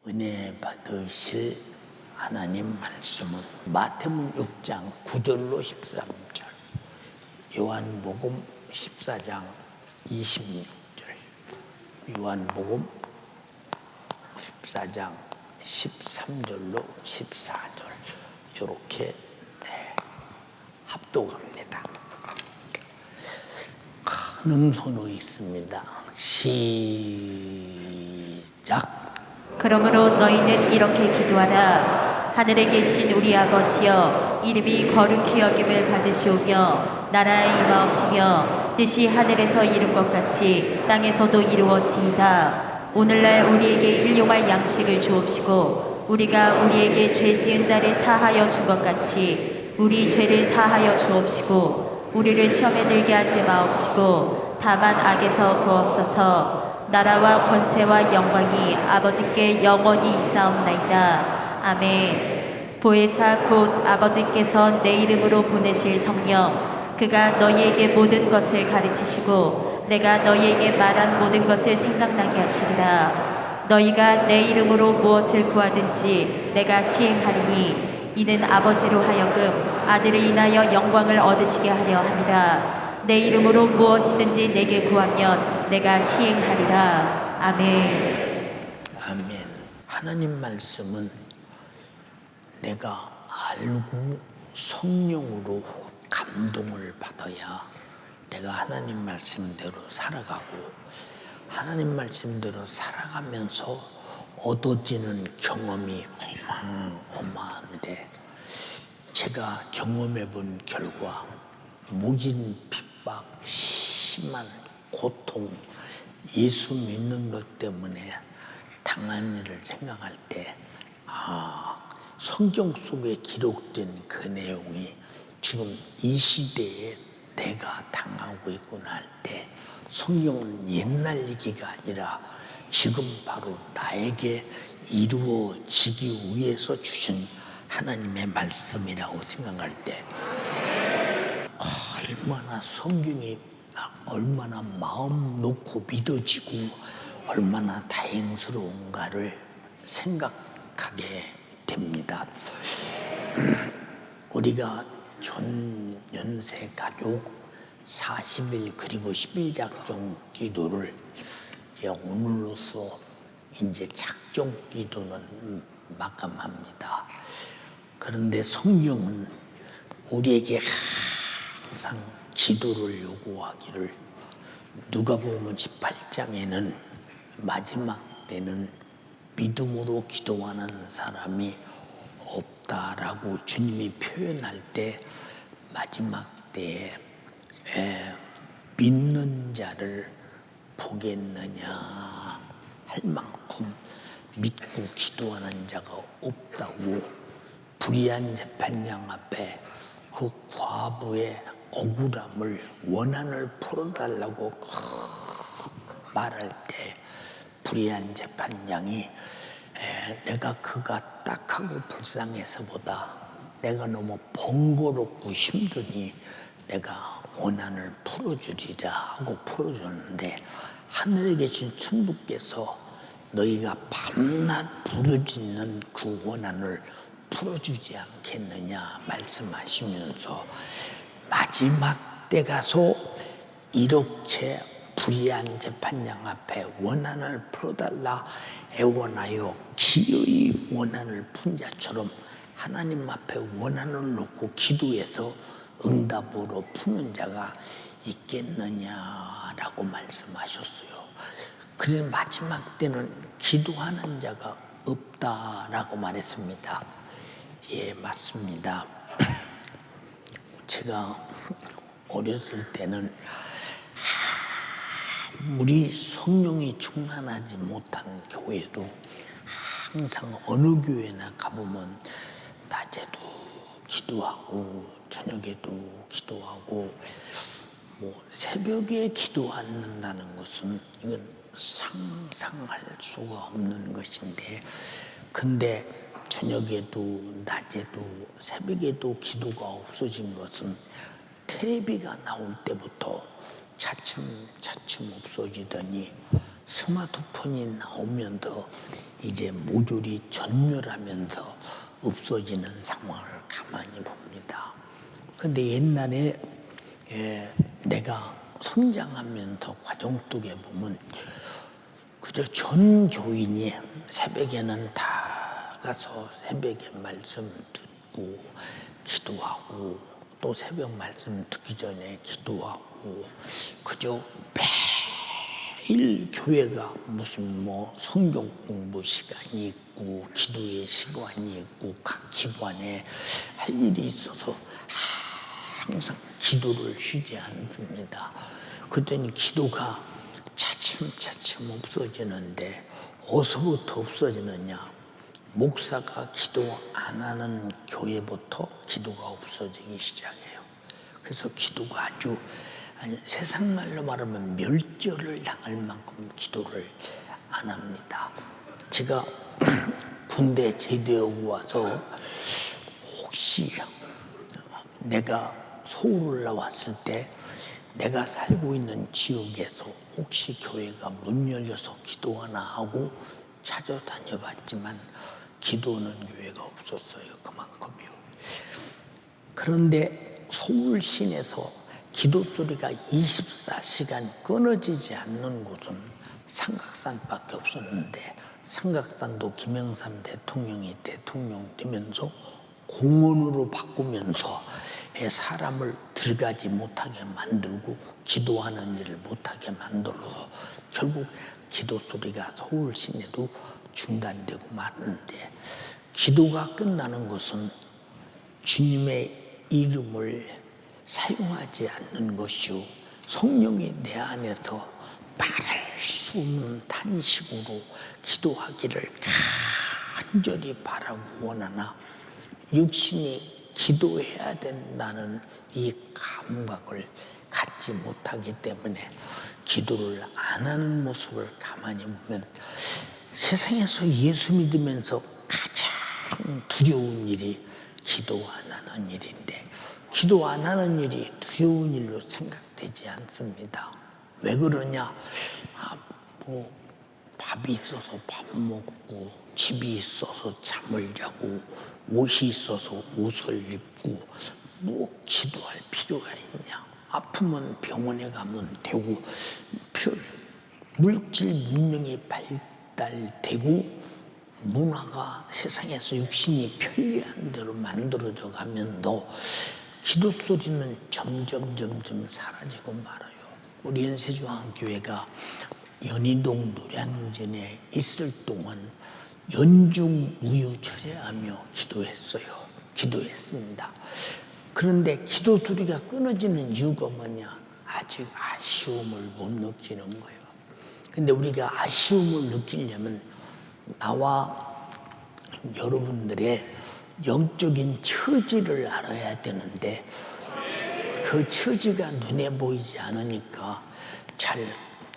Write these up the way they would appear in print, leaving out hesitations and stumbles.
은혜 받으실 하나님 말씀은 마태복음 6장 9절로 13절, 요한복음 14장 26절, 요한복음 14장 13절로 14절 이렇게 합독합니다. 큰 음소로 있습니다. 시작. 그러므로 너희는 이렇게 기도하라. 하늘에 계신 우리 아버지여, 이름이 거룩히 여김을 받으시오며 나라의 임하옵시며 뜻이 하늘에서 이룬 것 같이 땅에서도 이루어지이다. 오늘날 우리에게 일용할 양식을 주옵시고 우리가 우리에게 죄 지은 자를 사하여 준 것 같이 우리 죄를 사하여 주옵시고 우리를 시험에 들게 하지 마옵시고 다만 악에서 구하옵소서. 나라와 권세와 영광이 아버지께 영원히 있사옵나이다. 아멘. 보혜사 곧 아버지께서 내 이름으로 보내실 성령, 그가 너희에게 모든 것을 가르치시고 내가 너희에게 말한 모든 것을 생각나게 하시리라. 너희가 내 이름으로 무엇을 구하든지 내가 시행하리니 이는 아버지로 하여금 아들을 인하여 영광을 얻으시게 하려 함이라. 내 이름으로 무엇이든지 내게 구하면 내가 시행하리라. 아멘. 아멘. 하나님 말씀은 내가 알고 성령으로 감동을 받아야 내가 하나님 말씀대로 살아가고, 하나님 말씀대로 살아가면서 얻어지는 경험이 어마어마한데, 제가 경험해 본 결과 무진 핍박, 심한 고통, 예수 믿는 것 때문에 당한 일을 생각할 때 성경 속에 기록된 그 내용이 지금 이 시대에 내가 당하고 있구나 할 때 성경은 옛날 얘기가 아니라 지금 바로 나에게 이루어지기 위해서 주신 하나님의 말씀이라고 생각할 때 얼마나 성경이 얼마나 마음 놓고 믿어지고 얼마나 다행스러운가를 생각하게 됩니다. 우리가 전연세 가족 40일 그리고 10일 작정 기도를 오늘로써 이제 작정 기도는 마감합니다. 그런데 성경은 우리에게 항상 기도를 요구하기를, 누가복음 18장에는 마지막 때는 믿음으로 기도하는 사람이 없다라고 주님이 표현할 때 마지막 때에 믿는 자를 보겠느냐 할 만큼 믿고 기도하는 자가 없다고 불의한 재판장 앞에 그 과부의 억울함을, 원한을 풀어달라고 말할 때 불의한 재판장이 내가 그가 딱하고 불쌍해서보다 내가 너무 번거롭고 힘드니 내가 원한을 풀어주리라 하고 풀어줬는데, 하늘에 계신 천부께서 너희가 밤낮 부르짖는 그 원한을 풀어주지 않겠느냐 말씀하시면서 마지막 때 가서 이렇게 불의한 재판장 앞에 원한을 풀어달라 애원하여 기어이 원한을 푼 자처럼 하나님 앞에 원한을 놓고 기도해서 응답으로 푸는 자가 있겠느냐라고 말씀하셨어요. 그래서 마지막 때는 기도하는 자가 없다라고 말했습니다. 예, 맞습니다. 제가 어렸을 때는 아무리 성령이 충만하지 못한 교회도 항상 어느 교회나 가보면 낮에도 기도하고 저녁에도 기도하고 새벽에 기도한다는 것은 이건 상상할 수가 없는 것인데, 근데 저녁에도 낮에도 새벽에도 기도가 없어진 것은 텔레비가 나올 때부터 차츰 없어지더니 스마트폰이 나오면서 이제 모조리 전멸하면서 없어지는 상황을 가만히 봅니다. 근데 옛날에 내가 성장하면서 과정 속에 보면 그저 전 교인이 새벽에는 다 가서 새벽에 말씀 듣고 기도하고 또 새벽 말씀 듣기 전에 기도하고 그저 매일 교회가 무슨 뭐 성경 공부 시간이 있고 기도의 시간이 있고 각 기관에 할 일이 있어서 항상 기도를 쉬지 않습니다. 그랬더니 기도가 차츰차츰 없어지는데 어디서부터 없어지느냐? 목사가 기도 안 하는 교회부터 기도가 없어지기 시작해요. 그래서 기도가 아주 세상 말로 말하면 멸절을 당할 만큼 기도를 안 합니다. 제가 군대 제대하고 와서 혹시 내가 서울 올라왔을 때 내가 살고 있는 지역에서 혹시 교회가 문 열려서 기도하나 하고 찾아다녀 봤지만 기도하는 교회가 없었어요. 그만큼요. 그런데 서울 시내에서 기도 소리가 24시간 끊어지지 않는 곳은 삼각산밖에 없었는데 삼각산도 김영삼 대통령이 대통령 되면서 공원으로 바꾸면서 사람을 들어가지 못하게 만들고 기도하는 일을 못하게 만들어서 결국 기도 소리가 서울 시내도 중단되고 마는데 기도가 끝나는 것은 주님의 이름을 사용하지 않는 것이요 성령이 내 안에서 말할 수 없는 탄식으로 기도하기를 간절히 바라고 원하나 육신이 기도해야 된다는 이 감각을 갖지 못하기 때문에 기도를 안 하는 모습을 가만히 보면 세상에서 예수 믿으면서 가장 두려운 일이 기도 안 하는 일인데 기도 안 하는 일이 두려운 일로 생각되지 않습니다. 왜 그러냐? 뭐 밥이 있어서 밥 먹고 집이 있어서 잠을 자고 옷이 있어서 옷을 입고 뭐 기도할 필요가 있냐? 아프면 병원에 가면 되고 물질 문명이 발달되고 문화가 세상에서 육신이 편리한 대로 만들어져 가면 더 기도 소리는 점점 사라지고 말아요. 우리 연세중앙교회가 연희동 노량진에 있을 동안 연중 무휴 철회하며 기도했습니다. 그런데 기도 소리가 끊어지는 이유가 뭐냐? 아직 아쉬움을 못 느끼는 거예요. 근데 우리가 아쉬움을 느끼려면 나와 여러분들의 영적인 처지를 알아야 되는데 그 처지가 눈에 보이지 않으니까 잘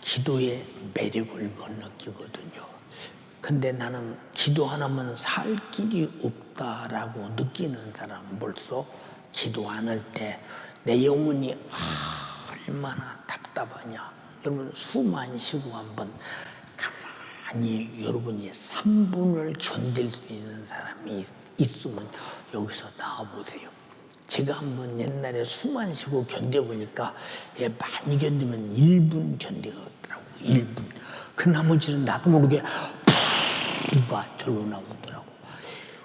기도의 매력을 못 느끼거든요. 근데 나는 기도 하나면 살 길이 없다라고 느끼는 사람은 벌써 기도 안 할 때 내 영혼이 얼마나 답답하냐. 여러분 숨 안 쉬고 한번 가만히 여러분이 3분을 견딜 수 있는 사람이 있으면 여기서 나와보세요. 제가 한번 옛날에 숨 안 쉬고 견뎌보니까 많이 견디면 1분 견디더라고요. 1분. 그 나머지는 나도 모르게 푸가 절로 나오더라고.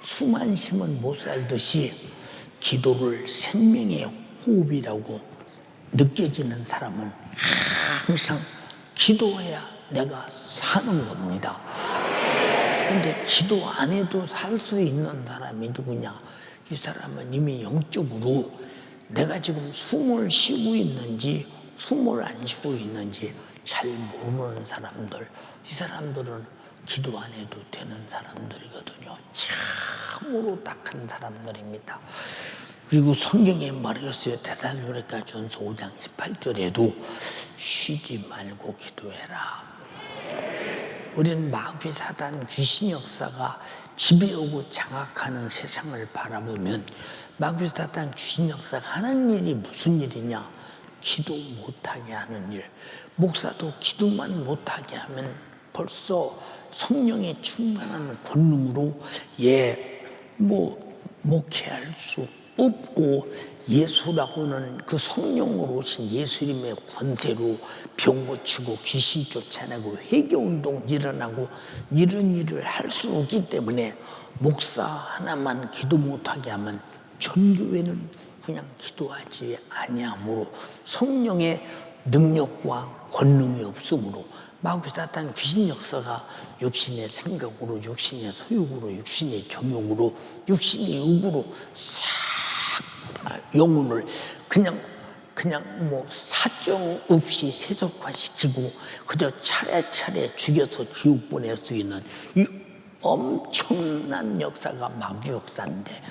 숨 안 쉬면 못 살듯이 기도를 생명의 호흡이라고 느껴지는 사람은 항상 기도해야 내가 사는 겁니다. 그런데 기도 안 해도 살 수 있는 사람이 누구냐? 이 사람은 이미 영적으로 내가 지금 숨을 쉬고 있는지 숨을 안 쉬고 있는지 잘 모르는 사람들, 이 사람들은 기도 안 해도 되는 사람들이거든요. 참으로 딱한 사람들입니다. 그리고 성경에 말했어요. 데살로니가 전서 5장 18절에도 쉬지 말고 기도해라. 우리는 마귀 사단 귀신 역사가 지배하고 장악하는 세상을 바라보면 마귀 사단 귀신 역사가 하는 일이 무슨 일이냐? 기도 못하게 하는 일. 목사도 기도만 못하게 하면 벌써 성령의 충만한 권능으로 목회할 수 없고, 예수라고는 그 성령으로 오신 예수님의 권세로 병 고치고 귀신 쫓아내고 회개운동 일어나고 이런 일을 할 수 없기 때문에 목사 하나만 기도 못하게 하면 전교회는 그냥 기도하지 아니하므로 성령의 능력과 권능이 없으므로 마귀 사탄 귀신 역사가 육신의 생각으로, 육신의 소욕으로, 육신의 정욕으로, 육신의 욕으로 싹 영혼을 그냥 사정 없이 세속화시키고 그저 차례차례 죽여서 지옥 보낼 수 있는 이 엄청난 역사가 마귀 역사인데,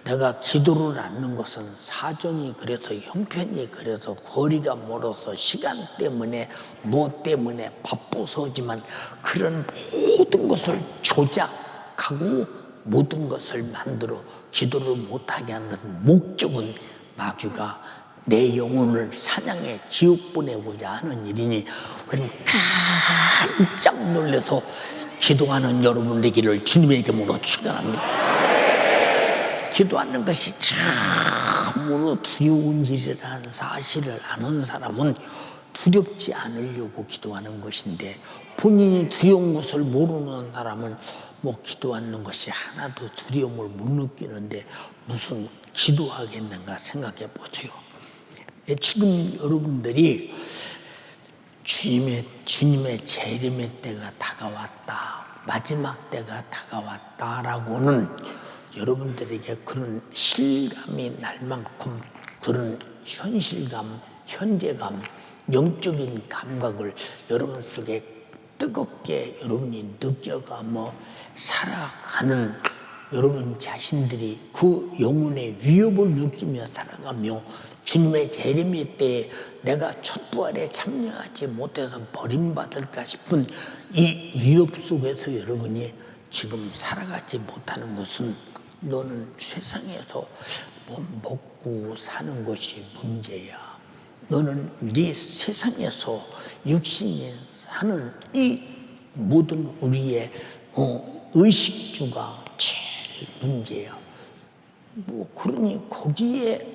내가 기도를 않는 것은 사정이 그래서, 형편이 그래서, 거리가 멀어서, 시간 때문에, 뭐 때문에 바빠서지만 그런 모든 것을 조작하고 모든 것을 만들어 기도를 못하게 하는 것은 목적은 마귀가 내 영혼을 사냥해 지옥 보내고자 하는 일이니, 깜짝 놀라서 기도하는 여러분 되기를 주님의 이름으로 축원합니다. 기도하는 것이 참으로 두려운 일이라는 사실을 아는 사람은 두렵지 않으려고 기도하는 것인데, 본인이 두려운 것을 모르는 사람은 기도하는 것이 하나도 두려움을 못 느끼는데 무슨 기도하겠는가 생각해 보세요. 지금 여러분들이 주님의 재림의 때가 다가왔다, 마지막 때가 다가왔다라고는 여러분들에게 그런 실감이 날 만큼 그런 현실감, 현재감, 영적인 감각을 여러분 속에 뜨겁게 여러분이 느껴가며 살아가는 여러분 자신들이 그 영혼의 위협을 느끼며 살아가며, 주님의 재림의 때에 내가 첫 부활에 참여하지 못해서 버림받을까 싶은 이 위협 속에서 여러분이 지금 살아가지 못하는 것은, 너는 세상에서 먹고 사는 것이 문제야. 너는 네 세상에서 육신이 하는 이 모든 우리의 의식주가 제일 문제야. 그러니 거기에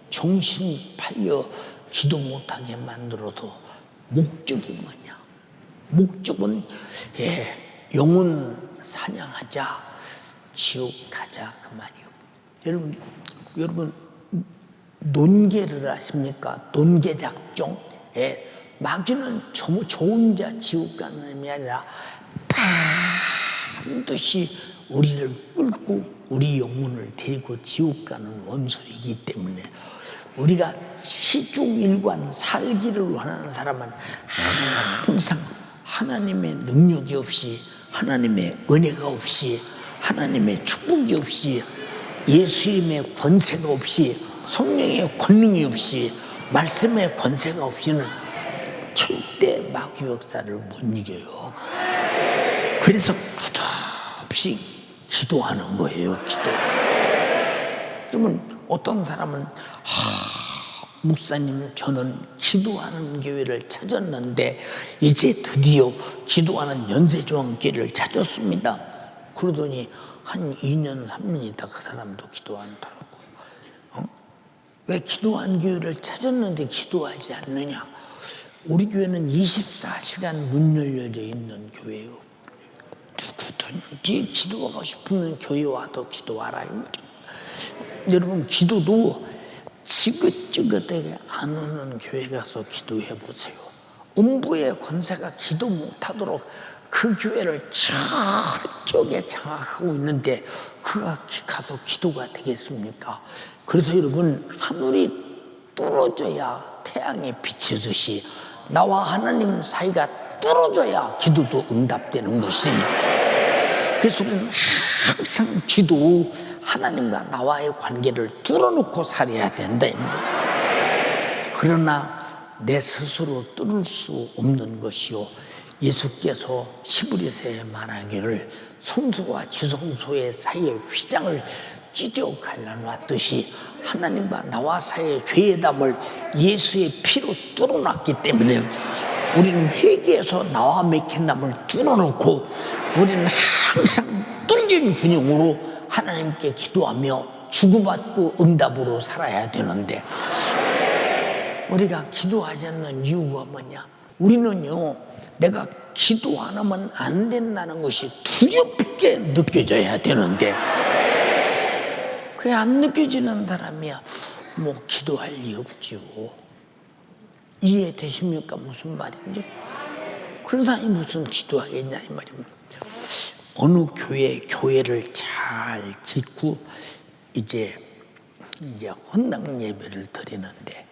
정신 팔려 기도 못하게 만들어서 목적이 뭐냐? 목적은 영혼 사냥하자, 지옥 가자 그 말이요. 여러분 논계를 아십니까? 논계 작전. 마귀는 저 혼자 지옥 가는 놈이 아니라 반드시 우리를 끌고 우리 영혼을 데리고 지옥 가는 원수이기 때문에, 우리가 시중일관 살기를 원하는 사람은 항상 하나님의 능력이 없이, 하나님의 은혜가 없이, 하나님의 축복이 없이, 예수님의 권세가 없이, 성령의 권능이 없이, 말씀의 권세가 없이는 절대 마귀 역사를 못 이겨요. 그래서 끝없이 기도하는 거예요. 기도. 그러면 어떤 사람은 목사님, 저는 기도하는 교회를 찾았는데 이제 드디어 기도하는 연세조항교회를 찾았습니다. 그러더니 한 2년 3년 있다 그 사람도 기도 안 하더라고. 왜 기도한 교회를 찾았는데 기도하지 않느냐? 우리 교회는 24시간 문 열려져 있는 교회예요. 누구든지 기도하고 싶으면 교회 와도 기도하라. 여러분, 기도도 지긋지긋하게 안 오는 교회 가서 기도해 보세요. 음부의 권세가 기도 못하도록 그 교회를 저쪽에 장악하고 있는데 그가 가서 기도가 되겠습니까? 그래서 여러분, 하늘이 뚫어져야 태양이 비치듯이 나와 하나님 사이가 뚫어져야 기도도 응답되는 것이니, 그래서 우리는 항상 기도, 하나님과 나와의 관계를 뚫어놓고 살아야 된다. 그러나 내 스스로 뚫을 수 없는 것이요, 예수께서 시브리서에 말하기를 성소와 지성소의 사이의 휘장을 찢어 갈라놨듯이 하나님과 나와 사이의 죄의 담을 예수의 피로 뚫어놨기 때문에 우리는 회개에서 나와 맥힌 담을 뚫어놓고 우리는 항상 뚫린 분용으로 하나님께 기도하며 주고받고 응답으로 살아야 되는데 우리가 기도하지 않는 이유가 뭐냐? 우리는요, 내가 기도 안 하면 안 된다는 것이 두렵게 느껴져야 되는데 그게 안 느껴지는 사람이야 뭐 기도할 리 없지요. 이해되십니까? 무슨 말인지? 그런 사람이 무슨 기도하겠냐 이 말입니다. 어느 교회를 잘 짓고 이제 헌당 예배를 드리는데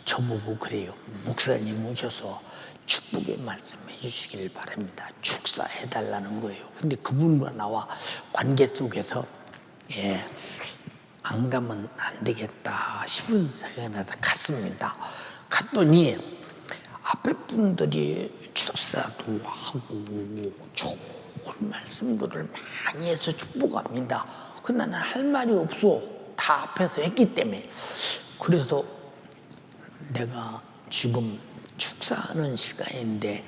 저보고 그래요. 목사님 오셔서 축복의 말씀해 주시길 바랍니다. 축사해달라는 거예요. 근데 그분과 나와 관계 속에서 안 가면 안 되겠다 싶은 생각이 나서 갔습니다. 갔더니 앞에 분들이 축사도 하고 좋은 말씀들을 많이 해서 축복합니다. 근데 나는 할 말이 없어. 다 앞에서 했기 때문에. 그래서 내가 지금 축사하는 시간인데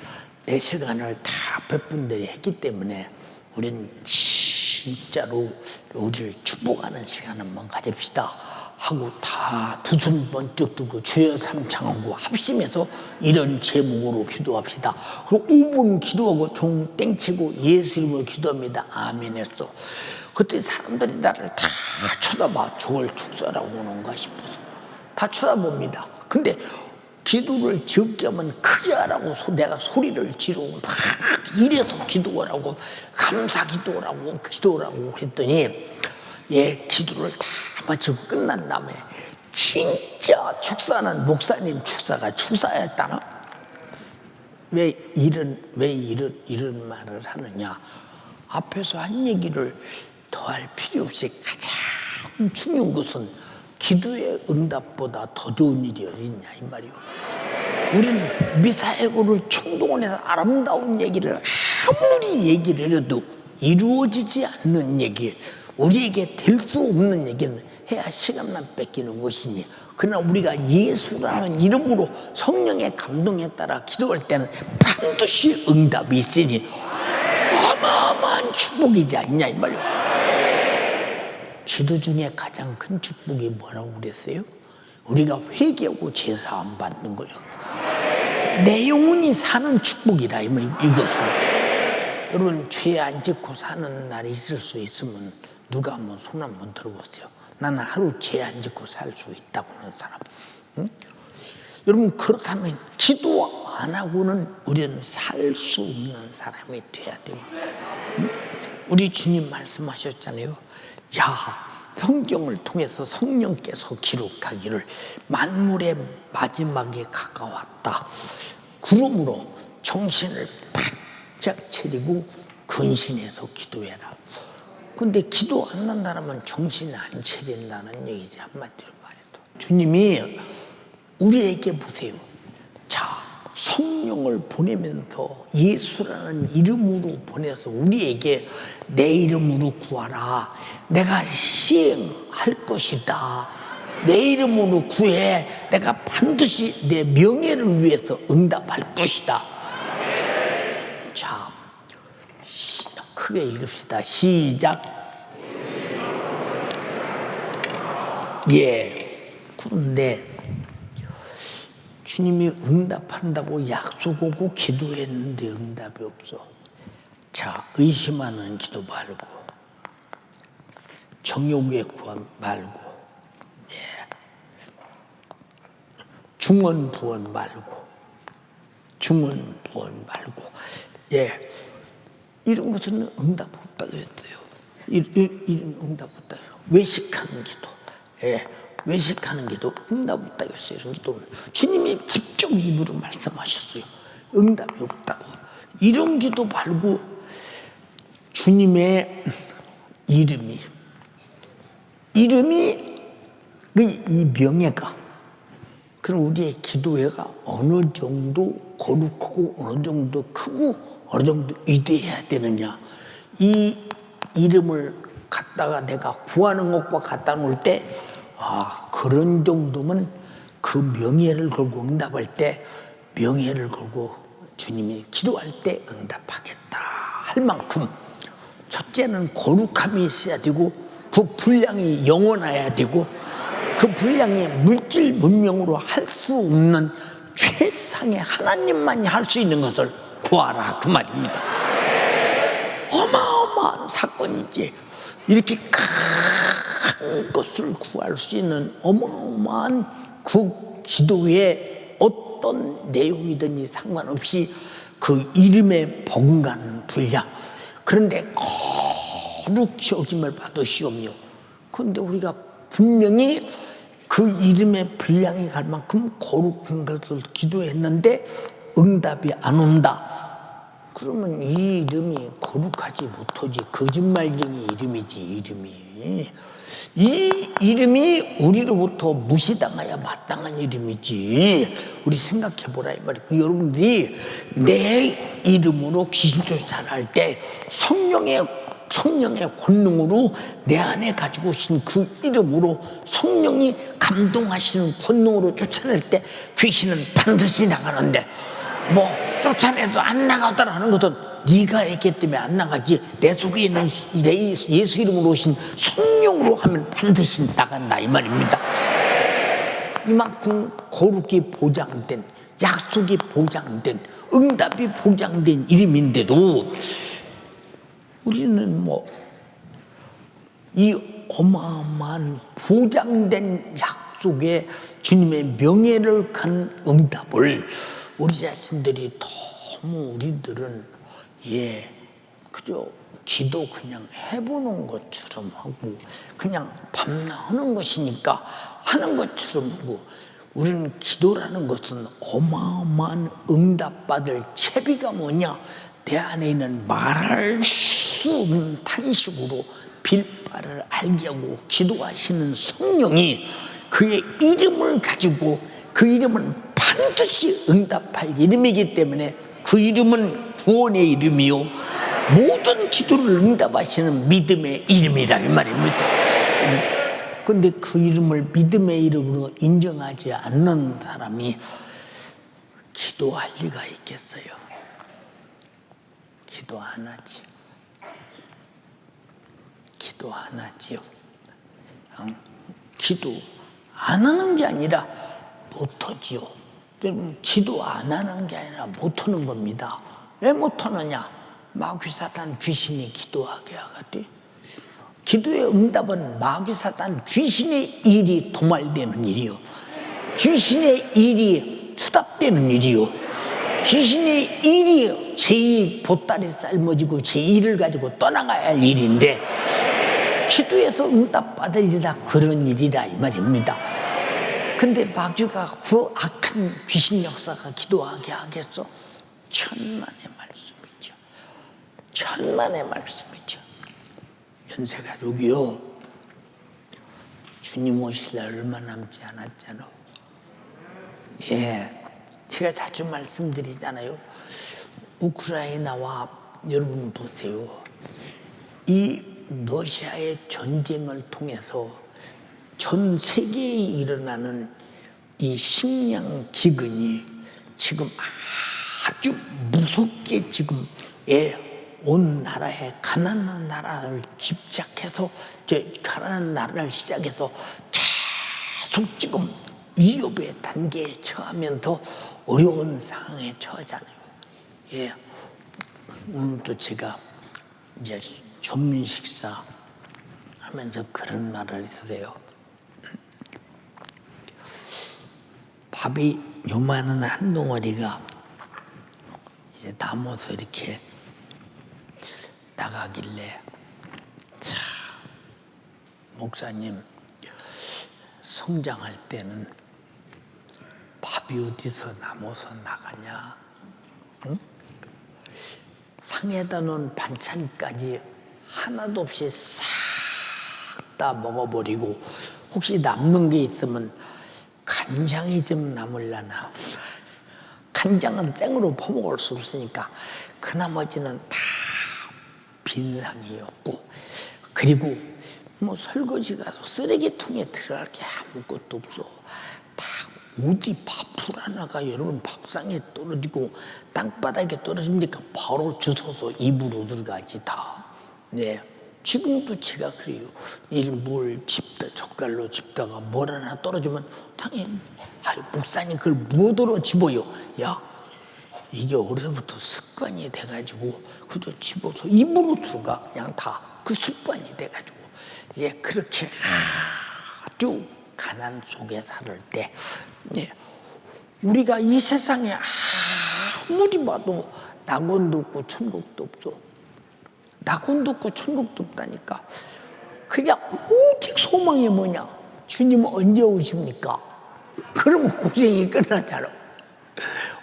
내 시간을 다 앞에 분들이 했기 때문에 우린 진짜로 우리를 축복하는 시간 한번 가집시다 하고 다 두 손 번쩍 들고 주여 삼창하고 합심해서 이런 제목으로 기도합시다. 그리고 5분 기도하고 종 땡치고 예수 이름으로 기도합니다. 아멘 했어. 그때 사람들이 나를 다 쳐다봐. 저걸 축사라고 오는가 싶어서 다 쳐다봅니다. 근데 기도를 적게 하면 크게 하라고 내가 소리를 지르고 막 이래서 기도하라고 감사 기도라고 기도라고 했더니 기도를 다 마치고 끝난 다음에 진짜 축사는 목사님 축사가 축사였다나? 왜 이런 말을 하느냐? 앞에서 한 얘기를 더할 필요 없이 가장 중요한 것은 기도의 응답보다 더 좋은 일이 어딨냐 이 말이요. 우린 미사에고를 총동원해서 아름다운 얘기를 아무리 얘기를 해도 이루어지지 않는 얘기, 우리에게 될 수 없는 얘기는 해야 시간만 뺏기는 것이니, 그러나 우리가 예수라는 이름으로 성령의 감동에 따라 기도할 때는 반드시 응답이 있으니 어마어마한 축복이지 않냐 이 말이요. 기도 중에 가장 큰 축복이 뭐라고 그랬어요? 우리가 회개하고 제사함 받는 거예요. 내 영혼이 사는 축복이라 이 말이에요. 이것은 여러분 죄 안 짓고 사는 날이 있을 수 있으면 누가 한번 손 한번 들어보세요. 나는 하루 죄 안 짓고 살 수 있다고 하는 사람. 응? 여러분 그렇다면 기도 안 하고는 우리는 살 수 없는 사람이 돼야 됩니다. 응? 우리 주님 말씀하셨잖아요. 성경을 통해서 성령께서 기록하기를 만물의 마지막에 가까웠다. 그러므로 정신을 바짝 차리고 근신해서 기도해라. 근데 기도 안 한다면 정신이 안 차린다는 얘기지, 한마디로 말해도. 주님이 우리에게 보세요. 성령을 보내면서 예수라는 이름으로 보내서 우리에게 내 이름으로 구하라. 내가 시행할 것이다. 내 이름으로 구해. 내가 반드시 내 명예를 위해서 응답할 것이다. 자, 크게 읽읍시다. 시작. 그런데 주님이 응답한다고 약속하고 기도했는데 응답이 없어. 의심하는 기도 말고, 정욕의 구원 말고, 중언부언 말고, 이런 것은 응답 없다고 했어요. 이런 응답 없다고. 외식하는 기도, 외식하는 기도 응답 없다고 했어요. 이런 기도 주님이 직접 입으로 말씀하셨어요. 응답이 없다고. 이런 기도 말고 주님의 이름이 이 명예가, 그럼 우리의 기도회가 어느 정도 거룩하고 어느 정도 크고 어느 정도 위대해야 되느냐. 이 이름을 갖다가 내가 구하는 것과 갖다 놓을 때 그런 정도면 그 명예를 걸고 응답할 때 명예를 걸고 주님이 기도할 때 응답하겠다 할 만큼 첫째는 거룩함이 있어야 되고 그 분량이 영원해야 되고 그 분량이 물질 문명으로 할 수 없는 최상의 하나님만이 할 수 있는 것을 구하라 그 말입니다. 어마어마한 사건이지. 이렇게 큰 것을 구할 수 있는 어마어마한 그 기도에 어떤 내용이든지 상관없이 그 이름의 번간 분량, 그런데 거룩히 여김을 받으시오며, 그런데 우리가 분명히 그 이름의 분량이 갈 만큼 거룩한 것을 기도했는데 응답이 안 온다. 그러면 이 이름이 거룩하지 못하지, 거짓말쟁이 이름이지. 이 이름이 우리로부터 무시당하여 마땅한 이름이지. 우리 생각해보라 이 말이야. 여러분들이 내 이름으로 귀신 쫓아낼 때 성령의 권능으로 내 안에 가지고 오신 그 이름으로 성령이 감동하시는 권능으로 쫓아낼 때 귀신은 반드시 나가는데, 뭐 쫓아내도 안 나가더라 하는 것은 네가 했기 때문에 안 나가지, 내 속에 있는 내 예수 이름으로 오신 성령으로 하면 반드시 나간다 이 말입니다. 이만큼 거룩이 보장된, 약속이 보장된, 응답이 보장된 이름인데도 우리는 뭐 이 어마어마한 보장된 약속에 주님의 명예를 간 응답을 우리 자신들이 너무 우리들은 그저 기도 그냥 해보는 것처럼 하고 그냥 밤낮 하는 것이니까 하는 것처럼 하고, 우리는 기도라는 것은 어마어마한 응답받을 채비가 뭐냐, 내 안에 있는 말할 수 없는 탄식으로 빌바를 알게 하고 기도하시는 성령이 그의 이름을 가지고, 그 이름은 반드시 응답할 이름이기 때문에 그 이름은 구원의 이름이요 모든 기도를 응답하시는 믿음의 이름이라 이 말입니다. 그런데 그 이름을 믿음의 이름으로 인정하지 않는 사람이 기도할 리가 있겠어요? 기도 안 하지. 기도 안 하지요. 기도 안 하는 게 아니라 못하지요. 기도 안 하는 게 아니라 못하는 겁니다. 왜 못하느냐? 마귀 사탄 귀신이 기도하게 하거든. 기도의 응답은 마귀 사탄 귀신의 일이 도말되는 일이요, 귀신의 일이 수답되는 일이요, 귀신의 일이 제2 보따리 삶아지고 제2를 가지고 떠나가야 할 일인데, 기도에서 응답받으리라 그런 일이다 이 말입니다. 근데 마귀가 그 악한 귀신 역사가 기도하게 하겠어? 천만의 말씀이죠. 천만의 말씀이죠. 연세가족이요, 주님 오실 날 얼마 남지 않았잖아. 제가 자주 말씀드리잖아요. 우크라이나와 여러분 보세요. 이 러시아의 전쟁을 통해서 전 세계에 일어나는 이 식량 기근이 지금 아주 무섭게 지금 온 나라에, 가난한 나라를 집착해서, 가난한 나라를 시작해서 계속 지금 위협의 단계에 처하면서 어려운 상황에 처하잖아요. 오늘도 제가 이제 점심 식사 하면서 그런 말을 했어요. 밥이 요만한 한 덩어리가 이제 남아서 이렇게 나가길래, 참, 목사님 성장할 때는 밥이 어디서 남아서 나가냐? 응? 상에다 놓은 반찬까지 하나도 없이 싹 다 먹어버리고, 혹시 남는 게 있으면 간장이 좀 남으려나. 간장은 생으로 퍼먹을 수 없으니까 그 나머지는 다 빈상이었고, 그리고 뭐 설거지 가서 쓰레기통에 들어갈 게 아무것도 없어. 다 어디 밥풀 하나가 여러분 밥상에 떨어지고 땅바닥에 떨어집니까? 바로 주워서 입으로 들어가지 다. 네. 지금도 제가 그래요. 뭘 집다 젓갈로 집다가 뭘 하나 떨어지면 당연히 목사님 그걸 뭐더러 집어요. 야, 이게 어려서부터 습관이 돼가지고 그저 집어서 입으로 들어가. 그냥 다 그 습관이 돼가지고 그렇게 아주 가난 속에 살을 때 우리가 이 세상에 아무리 봐도 낙원도 없고 천국도 없어. 낙원도 없고 천국도 없다니까. 그냥 오직 소망이 뭐냐? 주님 언제 오십니까? 그러면 고생이 끝나잖아.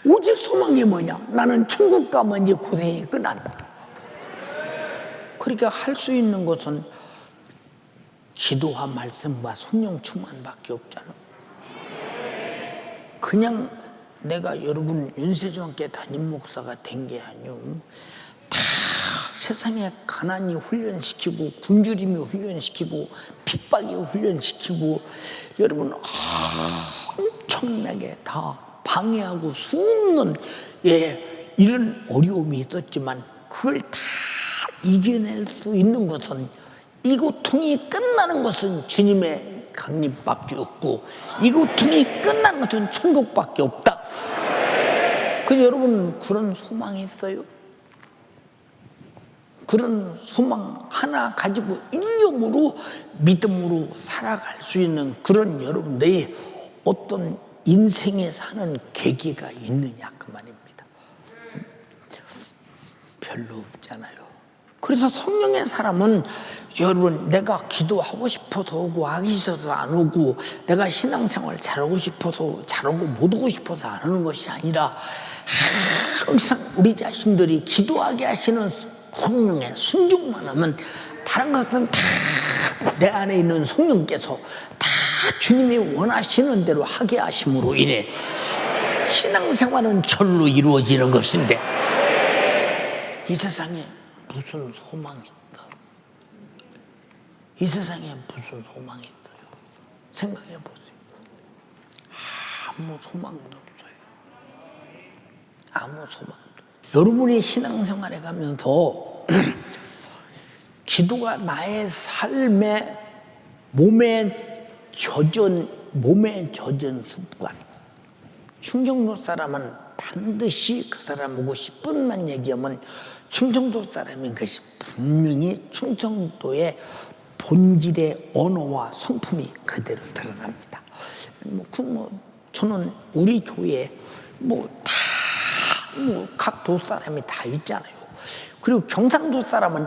오직 소망이 뭐냐? 나는 천국 가면 이제 고생이 끝난다. 그러니까 할 수 있는 것은 기도와 말씀과 성령 충만밖에 없잖아. 그냥 내가 여러분 윤세종께 담임 목사가 된 게 아니오. 다 세상에 가난이 훈련시키고 굶주림이 훈련시키고 핍박이 훈련시키고 여러분 엄청나게 다 방해하고 수없는 이런 어려움이 있었지만 그걸 다 이겨낼 수 있는 것은 이 고통이 끝나는 것은 주님의 강림밖에 없고 이 고통이 끝나는 것은 천국밖에 없다. 그래서 여러분 그런 소망이 있어요? 그런 소망 하나 가지고 일념으로 믿음으로 살아갈 수 있는 그런 여러분들이 어떤 인생에 사는 계기가 있느냐 그 말입니다. 별로 없잖아요. 그래서 성령의 사람은 여러분 내가 기도하고 싶어서 오고 하기 싫어서 안 오고 내가 신앙생활 잘하고 싶어서 잘하고 못 오고 싶어서 안 하는 것이 아니라 항상 우리 자신들이 기도하게 하시는 성령에 순종만 하면 다른 것은 다 내 안에 있는 성령께서 다 주님이 원하시는 대로 하게 하심으로 인해 신앙생활은 절로 이루어지는 것인데 이 세상에 무슨 소망이 있다? 이 세상에 무슨 소망이 있어요? 생각해 보세요. 아무 소망도 없어요. 아무 소망도. 여러분이 신앙생활에 가면서 기도가 나의 삶의 몸에 젖은 습관. 충청도 사람은 반드시 그 사람하고 10분만 얘기하면 충청도 사람인 것이 분명히 충청도의 본질의 언어와 성품이 그대로 드러납니다. 저는 우리 교회에 각 도 사람이 다 있잖아요. 그리고 경상도 사람은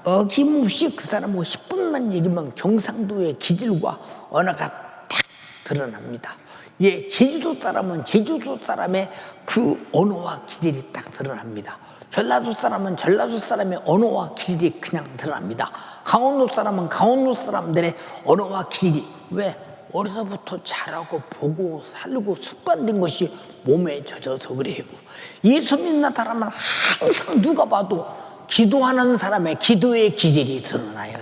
어김없이 그 사람하고 10분만 얘기하면 경상도의 기질과 언어가 딱 드러납니다. 제주도 사람은 제주도 사람의 그 언어와 기질이 딱 드러납니다. 전라도 사람은 전라도 사람의 언어와 기질이 그냥 드러납니다. 강원도 사람은 강원도 사람들의 언어와 기질이 왜? 어려서부터 잘하고 보고 살고 습관된 것이 몸에 젖어서 그래요. 예수 믿는 사람은 항상 누가 봐도 기도하는 사람의 기도의 기질이 드러나요.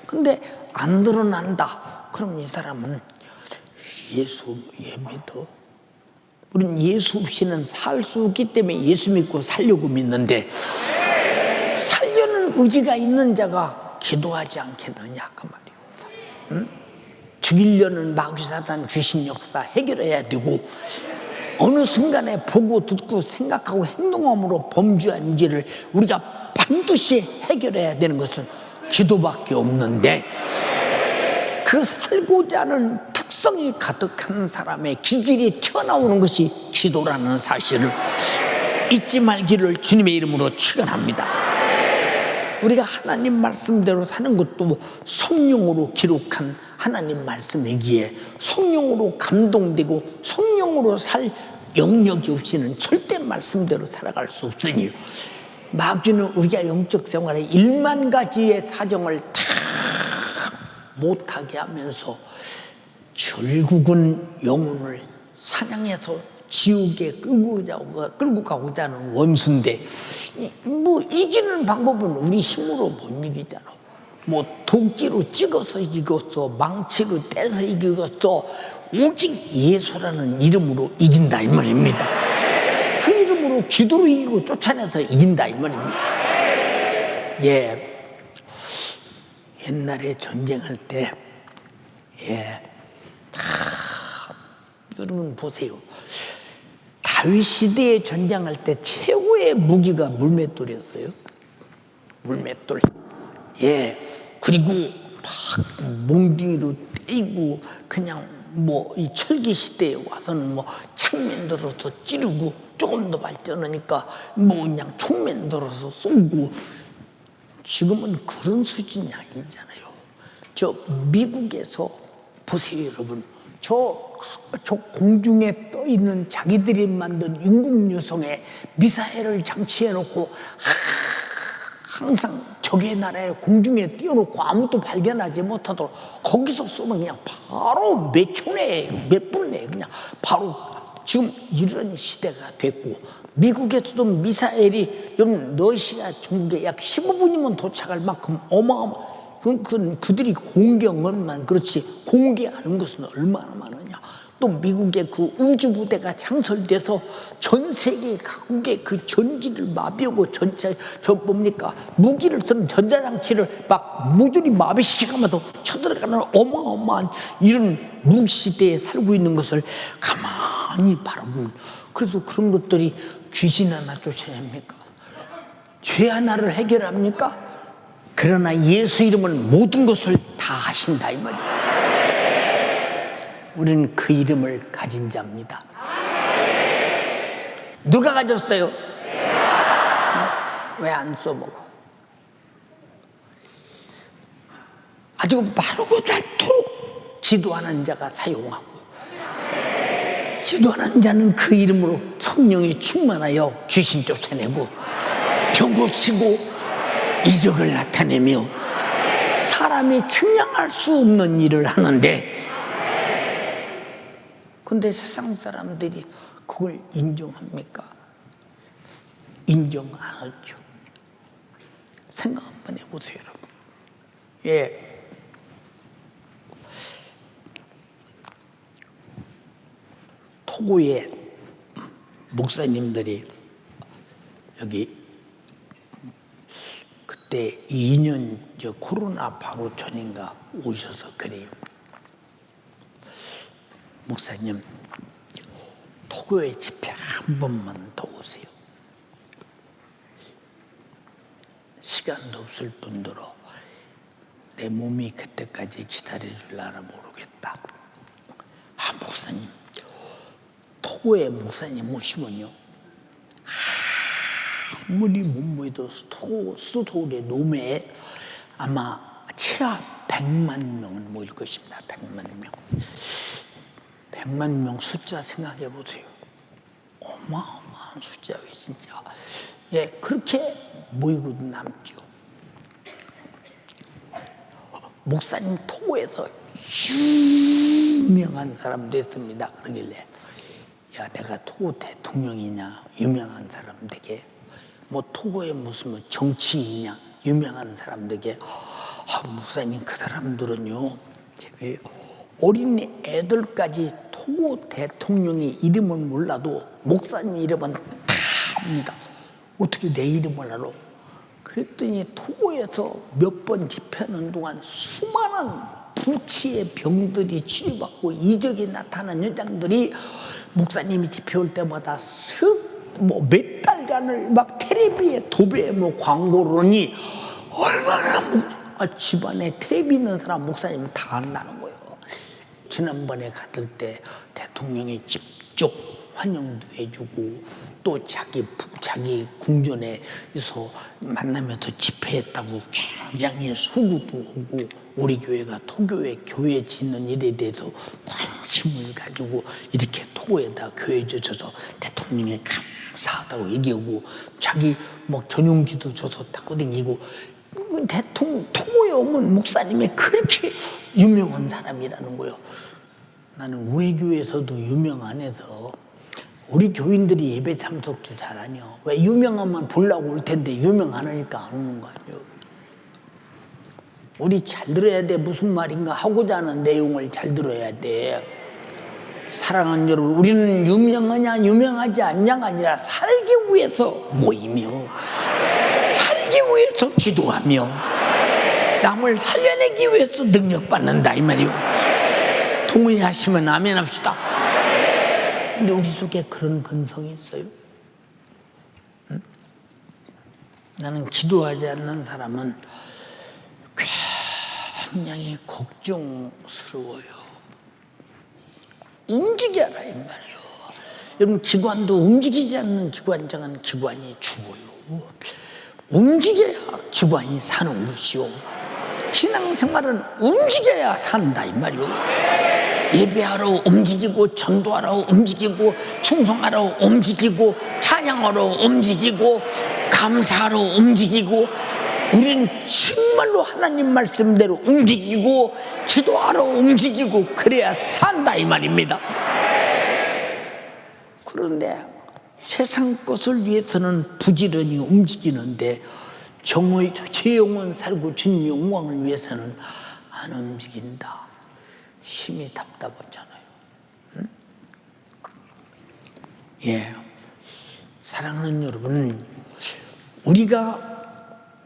근데 안 드러난다. 그럼 이 사람은 예수 믿어. 우리는 예수 없이는 살 수 없기 때문에 예수 믿고 살려고 믿는데 살려는 의지가 있는 자가 기도하지 않겠느냐 그 말이에요. 응? 죽이려는 마귀사단 귀신 역사 해결해야 되고 어느 순간에 보고 듣고 생각하고 행동함으로 범죄한지를 우리가 반드시 해결해야 되는 것은 기도밖에 없는데 그 살고자 하는 특성이 가득한 사람의 기질이 튀어나오는 것이 기도라는 사실을 잊지 말기를 주님의 이름으로 축원합니다. 우리가 하나님 말씀대로 사는 것도 성령으로 기록한 하나님 말씀이기에 성령으로 감동되고 성령으로 살 영역이 없이는 절대 말씀대로 살아갈 수 없으니 마귀는 우리가 영적 생활에 1만 가지의 사정을 다 못하게 하면서 결국은 영혼을 사냥해서 지옥에 끌고 가고자 하는 원수인데 이기는 방법은 우리 힘으로 못 이기잖아. 뭐 도끼로 찍어서 이겼어, 망치로 때려서 이겼어. 오직 예수라는 이름으로 이긴다 이 말입니다. 그 이름으로 기도로 이기고 쫓아내서 이긴다 이 말입니다. 예, 옛날에 전쟁할 때, 예, 다 여러분 보세요. 다윗 시대에 전쟁할 때 최고의 무기가 물맷돌이었어요. 물맷돌. 예, 그리고 막 몽둥이로 때리고 그냥 뭐 이 철기 시대에 와서는 뭐 창맨 들어서 찌르고 조금 더 발전하니까 뭐 그냥 총맨 들어서 쏘고. 지금은 그런 수준이 아니잖아요. 저 미국에서 보세요, 여러분. 저 공중에 떠 있는 자기들이 만든 인공유성에 미사일을 장치해 놓고 항상 적의 나라에 공중에 띄워놓고 아무도 발견하지 못하도록 거기서 쏘면 그냥 바로 몇 초 내에, 몇 분 내에 그냥 바로 지금 이런 시대가 됐고, 미국에서도 미사일이 좀 러시아 중국에 약 15분이면 도착할 만큼 그들이 공격만 그렇지 공개하는 것은 얼마나 많으냐. 또 미국의 그 우주부대가 창설돼서 전 세계 각국의 그 전기를 마비하고 전체 무기를 쓴 전자장치를 막 모조리 마비시켜가면서 쳐들어가는 어마어마한 이런 무시대에 살고 있는 것을 가만히 바라보면, 그래서 그런 것들이 귀신 하나 쫓아냅니까? 죄 하나를 해결합니까? 그러나 예수 이름은 모든 것을 다 하신다 이 말이에요. 우리는 그 이름을 가진 자입니다. 누가 가졌어요? 왜 안 써먹어? 아주 바르고 닳도록 기도하는 자가 사용하고, 기도하는 자는 그 이름으로 성령이 충만하여 귀신 쫓아내고 병 고치고 이적을 나타내며 사람이 측량할 수 없는 일을 하는데, 근데 세상 사람들이 그걸 인정합니까? 인정 안 하죠. 생각 한번 해보세요, 여러분. 예. 토고에 목사님들이 여기 그때 2년 코로나 바로 전인가 오셔서 그래요. 목사님, 토교회 집회 한 번만 더 오세요. 시간도 없을 뿐더러 내 몸이 그때까지 기다려줄라나 모르겠다. 아, 목사님, 토교회 목사님 모시면요, 아무리 못 모여도 수도원의 노매에 아마 최하 100만 명은 모일 것입니다. 100만 명. 100만 명 숫자 생각해 보세요. 어마어마한 숫자가 진짜. 예, 그렇게 모이고 남죠. 목사님 토고에서 유명한 사람도 있습니다. 그러길래, 야, 내가 토고 대통령이냐, 유명한 사람 되게, 뭐 토고에 무슨 뭐 정치인이냐, 유명한 사람 되게, 목사님 그 사람들은요, 어린 애들까지 토고 대통령의 이름을 몰라도 목사님 이름은 다 압니다. 어떻게 내 이름을 알아? 그랬더니 토고에서 몇 번 집회하는 동안 수많은 불치의 병들이 치료받고 이적이 나타난 현장들이 목사님이 집회 올 때마다 몇 달간을 막 텔레비에 도배에 뭐 광고로니 얼마나 집안에 텔레비 있는 사람 목사님은 다 안다는 거예요. 지난번에 갔을 때 대통령이 직접 환영도 해주고 또 자기 궁전에서 만나면서 집회했다고 굉장히 수구도 하고, 우리 교회가 토교회 교회 짓는 일에 대해서 관심을 가지고 이렇게 토고에다 교회 줘서 대통령이 감사하다고 얘기하고, 자기 뭐 전용기도 줘서 타고 다니고, 토고에 오면 목사님이 그렇게 유명한 사람이라는 거예요. 나는 우리 교회에서도 유명 안 해서 우리 교인들이 예배 참석도 잘하냐. 왜? 유명하면 보려고 올 텐데 유명 안 하니까 안 오는 거 아니에요. 우리 잘 들어야 돼. 무슨 말인가 하고자 하는 내용을 잘 들어야 돼. 사랑하는 여러분, 우리는 유명하냐 유명하지 않냐가 아니라 살기 위해서 모이며 살기 위해서 기도하며 남을 살려내기 위해서 능력받는다 이 말이요. 동의하시면 아멘 합시다. 근데 우리 속에 그런 근성이 있어요? 응? 나는 기도하지 않는 사람은 굉장히 걱정스러워요. 움직여라 이 말이요. 여러분, 기관도 움직이지 않는 기관장은 기관이 죽어요. 움직여야 기관이 사는 것이요. 신앙생활은 움직여야 산다 이 말이요. 예배하러 움직이고, 전도하러 움직이고, 충성하러 움직이고, 찬양하러 움직이고, 감사하러 움직이고, 우린 정말로 하나님 말씀대로 움직이고 기도하러 움직이고 그래야 산다 이 말입니다. 그런데 세상 것을 위해서는 부지런히 움직이는데 제 영혼 살고 주님 영광을 위해서는 안 움직인다. 힘이 답답하잖아요. 응? 예, 사랑하는 여러분,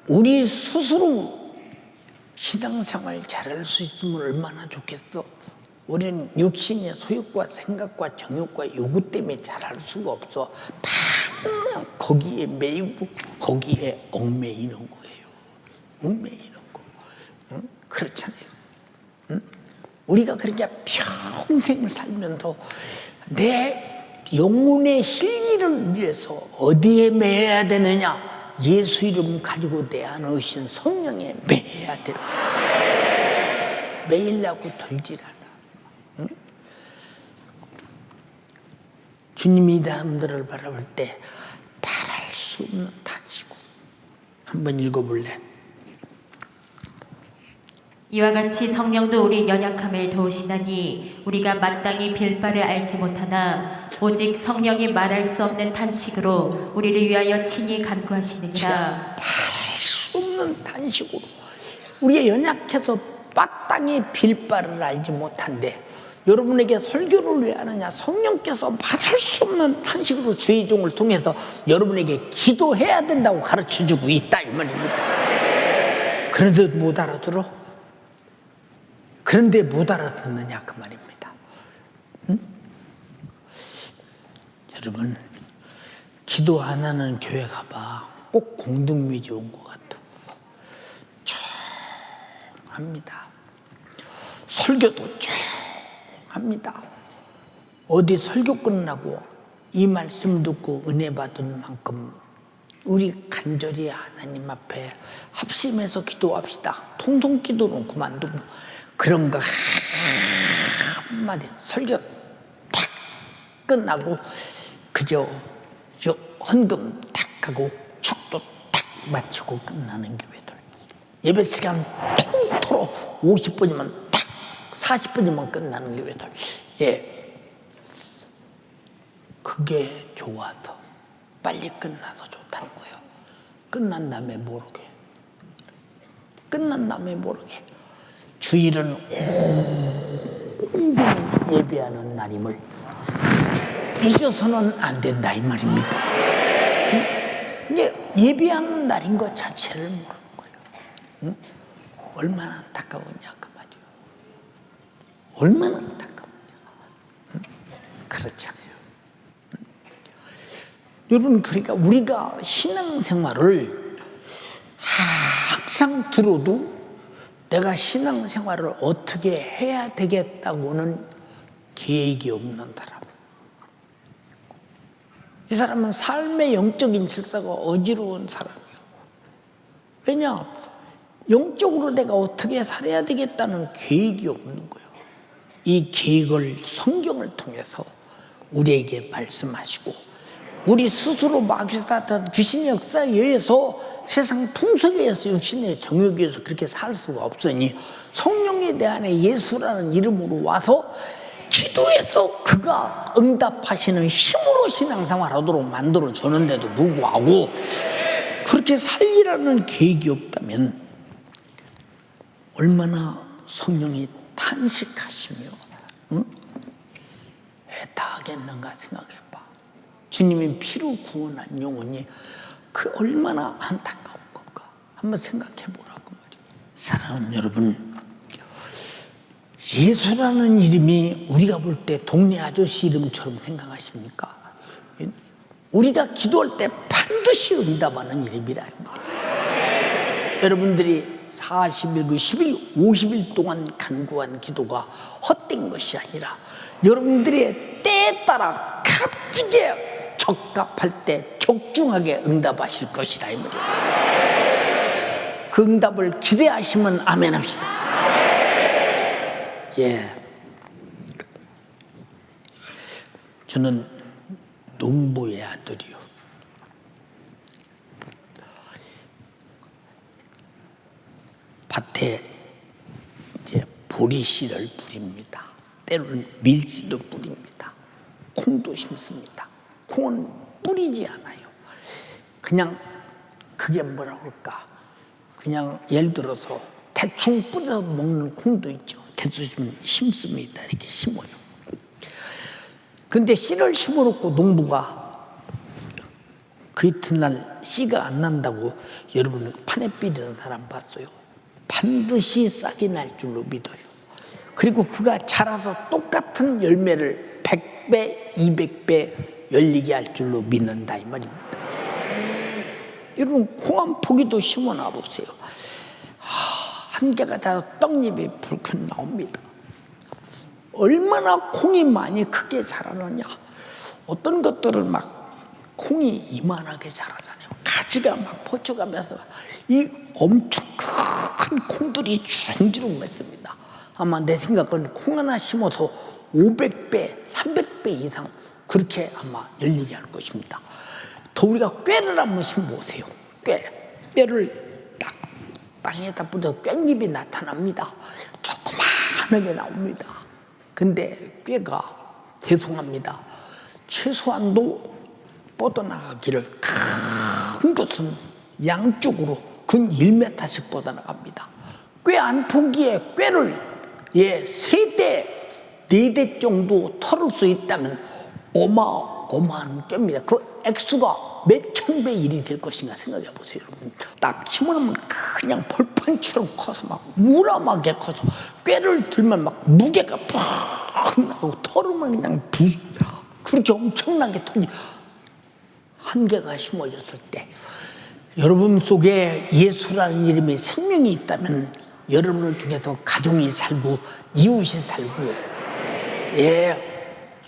우리 스스로 신앙생활 잘할 수 있으면 얼마나 좋겠어. 우리는 육신의 소욕과 생각과 정욕과 요구 때문에 잘할 수가 없어. 반면 거기에 매이고 거기에 얽매이는 거예요. 얽매이는 거. 응? 그렇잖아요. 응? 우리가 그렇게 평생을 살면서 내 영혼의 실리를 위해서 어디에 매여야 되느냐? 예수 이름 가지고 내 안에 오신 성령에 매여야 돼. 매이려고 들질 않아. 응? 주님이 이 사람들을 바라볼 때 바랄 수 없는 탄식고. 한번 읽어볼래? 이와 같이 성령도 우리 연약함을 도우시나니 우리가 마땅히 빌 바를 알지 못하나 오직 성령이 말할 수 없는 탄식으로 우리를 위하여 친히 간구하시느니라. 바랄 수 없는 탄식으로. 우리가 연약해서 마땅히 빌 바를 알지 못한데 여러분에게 설교를 왜 하느냐? 성령께서 말할 수 없는 탄식으로 주의 종을 통해서 여러분에게 기도해야 된다고 가르쳐주고 있다 이 말입니다. 그런데도 못 알아들어? 그런데 못 알아듣느냐 그 말입니다. 응? 여러분, 기도 안 하는 교회 가봐. 꼭 공동묘지 온 것 같아. 조용합니다. 설교도 조용합니다. 어디 설교 끝나고 이 말씀 듣고 은혜 받은 만큼 우리 간절히 하나님 앞에 합심해서 기도합시다. 통성 기도는 그만두고 그런 거 한마디 설교 탁 끝나고 그저 헌금 탁 하고 축도 탁 마치고 끝나는 교회들. 예배 시간 통틀어 50분이면 탁 40분이면 끝나는 교회들. 예, 그게 좋아서 빨리 끝나서 좋다는 거예요. 끝난 다음에 모르게. 끝난 다음에 모르게. 주일은 온종일 예배하는 날임을 잊어서는 안 된다 이 말입니다. 이게 예배하는 날인 것 자체를 모르는 거예요. 응? 얼마나 안타까웠냐 그 말이에요. 얼마나 안타까웠냐. 응? 그렇잖아요. 응? 여러분, 그러니까 우리가 신앙생활을 항상 들어도 내가 신앙생활을 어떻게 해야 되겠다고는 계획이 없는 사람. 이 사람은 삶의 영적인 질서가 어지러운 사람이에요. 왜냐? 영적으로 내가 어떻게 살아야 되겠다는 계획이 없는 거예요. 이 계획을 성경을 통해서 우리에게 말씀하시고 우리 스스로 마귀사탄 귀신의 역사에 의해서 세상 풍속에 의해서 육신의 정욕에 의해서 그렇게 살 수가 없으니 성령이 내 안에 예수라는 이름으로 와서 기도해서 그가 응답하시는 힘으로 신앙생활하도록 만들어주는데도 불구하고 그렇게 살리라는 계획이 없다면 얼마나 성령이 탄식하시며 애타하겠는가 생각해봐. 주님의 피로 구원한 영혼이 그 얼마나 안타까운 건가 한번 생각해보라고 말이에요. 사랑하는 여러분, 예수라는 이름이 우리가 볼 때 동네 아저씨 이름처럼 생각하십니까? 우리가 기도할 때 반드시 응답하는 이름이라. 여러분들이 40일, 10일, 50일 동안 간구한 기도가 헛된 것이 아니라 여러분들의 때에 따라 값지게 적합할 때 적중하게 응답하실 것이다 이 말이에요. 그 응답을 기대하시면 아멘 합시다. 예, 저는 농부의 아들이요. 밭에 이제 보리씨를 뿌립니다. 때로는 밀씨도 뿌립니다. 콩도 심습니다. 콩은 뿌리지 않아요. 그냥 그게 뭐라 그럴까? 그냥 예를 들어서 대충 뿌려서 먹는 콩도 있죠. 대충 심습니다. 이렇게 심어요. 근데 씨를 심어놓고 농부가 그 이튿날 씨가 안 난다고 여러분 판에 뿌리는 사람 봤어요? 반드시 싹이 날 줄로 믿어요. 그리고 그가 자라서 똑같은 열매를 100배, 200배 열리게 할 줄로 믿는다 이 말입니다. 여러분 콩 한 포기도 심어놔 보세요. 한 개가 자라 떡잎이 불끈 나옵니다. 얼마나 콩이 많이 크게 자라느냐. 어떤 것들을 막 콩이 이만하게 자라잖아요. 가지가 막 뻗쳐가면서 이 엄청 큰 콩들이 주렁주렁 맺습니다. 아마 내 생각은 콩 하나 심어서 500배, 300배 이상 그렇게 아마 열리게 할 것입니다. 더 우리가 꾀를 한번 심어보세요. 꾀를 딱 땅에다 뿌려 꾀잎이 나타납니다. 조그마하게 나옵니다. 근데 꾀가 죄송합니다. 최소한도 뻗어나가기를 큰 것은 양쪽으로 근 1m씩 뻗어나갑니다. 꽤 안 포기에 꾀를 3대, 4대 정도 털을 수 있다면 어마어마한 꾀입니다. 그 액수가 몇 천 배 일이 될 것인가 생각해 보세요, 여러분. 딱 심어놓으면 그냥 벌판처럼 커서 막 우람하게 커서 꾀를 들면 막 무게가 팍 나고 털으면 그냥 그렇게 엄청나게 털이 한 개가 심어졌을 때 여러분 속에 예수라는 이름의 생명이 있다면 여러분을 통해서 가정이 살고 이웃이 살고,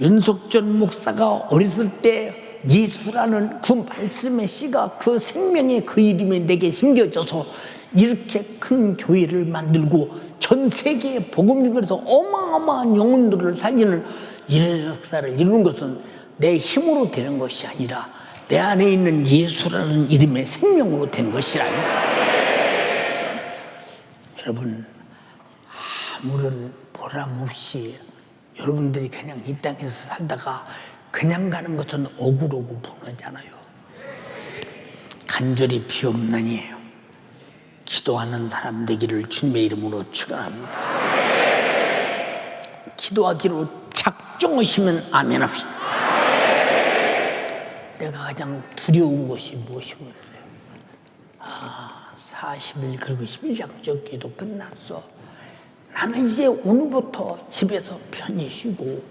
윤석전 목사가 어렸을 때 예수라는 그 말씀의 씨가 그 생명의 그 이름이 내게 심겨져서 이렇게 큰 교회를 만들고 전 세계에 복음을 그래서 어마어마한 영혼들을 살리는 이런 역사를 이루는 것은 내 힘으로 되는 것이 아니라 내 안에 있는 예수라는 이름의 생명으로 된 것이라. 여러분, 아무런 보람 없이 여러분들이 그냥 이 땅에서 살다가 그냥 가는 것은 억울하고 분하잖아요. 간절히 비옵나니 기도하는 사람 되기를 주님의 이름으로 축원합니다. 기도하기로 작정하시면 아멘 합시다. 내가 가장 두려운 것이 무엇이겠어요? 40일 그리고 11장적 기도 끝났어. 나는 이제 오늘부터 집에서 편히 쉬고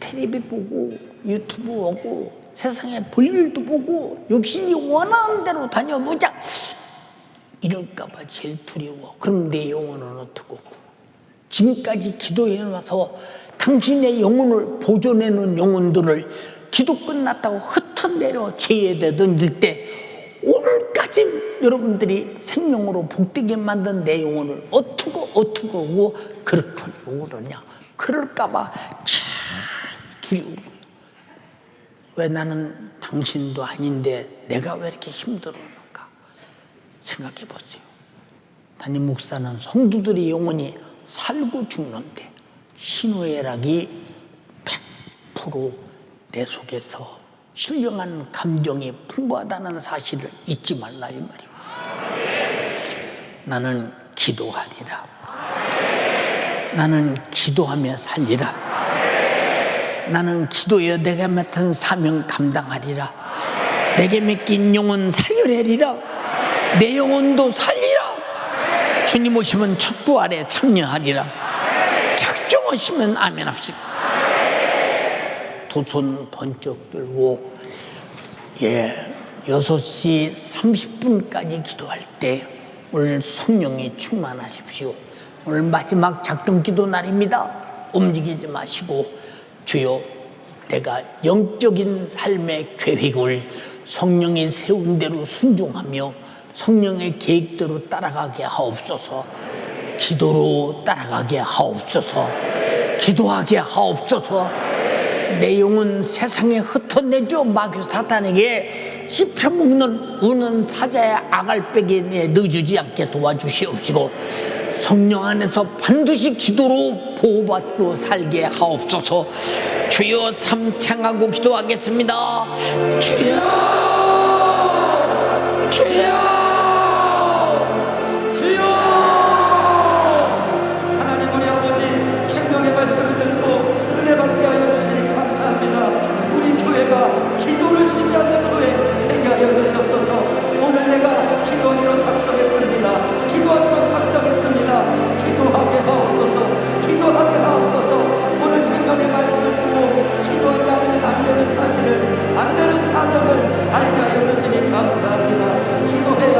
텔레비 보고 유튜브 보고 세상에 볼 일도 보고 역시 원하는 대로 다녀보자. 이럴까 봐 제일 두려워. 그럼 내 영혼은 어떻고? 지금까지 기도해와서 당신의 영혼을 보존해놓은 영혼들을 기도 끝났다고 흩어내려 죄에 던질 때 오늘까지 여러분들이 생명으로 복되게 만든 내 영혼을 어떻고 그렇게 욕을 하냐. 그럴까 봐 참 두려워. 왜 나는 당신도 아닌데 내가 왜 이렇게 힘들었는가 생각해 보세요. 담임 목사는 성도들의 영혼이 살고 죽는데 희노애락이 100% 내 속에서 신령한 감정이 풍부하다는 사실을 잊지 말라 이 말이에요. 나는 기도하리라. 나는 기도하며 살리라. 나는 기도여 내가 맡은 사명 감당하리라. 내게 맡긴 영혼 살려내리라. 내 영혼도 살리라. 주님 오시면 첫 부활에 참여하리라. 작정하시면 아멘 합시다. 두 손 번쩍 들고 6시 30분까지 기도할 때 오늘 성령이 충만하십시오. 오늘 마지막 작정 기도 날입니다. 움직이지 마시고 주여 내가 영적인 삶의 계획을 성령이 세운 대로 순종하며 성령의 계획대로 따라가게 하옵소서. 기도로 따라가게 하옵소서. 기도하게 하옵소서. 내 영혼 세상에 흩어내줘 마귀 사탄에게 씹혀먹는 우는 사자의 아갈백에 넣어주지 않게 도와주시옵시고 성령 안에서 반드시 기도로 보호받고 살게 하옵소서. 주여 삼창하고 기도하겠습니다. 주여 주여 주여. 하나님 우리 아버지 생명의 말씀을 듣고 은혜 받게 하여 주시니 감사합니다. 우리 교회가 기도를 쓰지 않는 교회 되게 하여 주시옵소서. 오늘 내가 기도하기로 작정했습니다. 기도하기로 작정했습니다. 기도하게 하옵소서. 기도하게 하옵소서. 오늘 생명의 말씀을 듣고 기도하지 않으면 안 되는 사실을, 안 되는 사정을 알게 하여 주시니 감사합니다. 기도해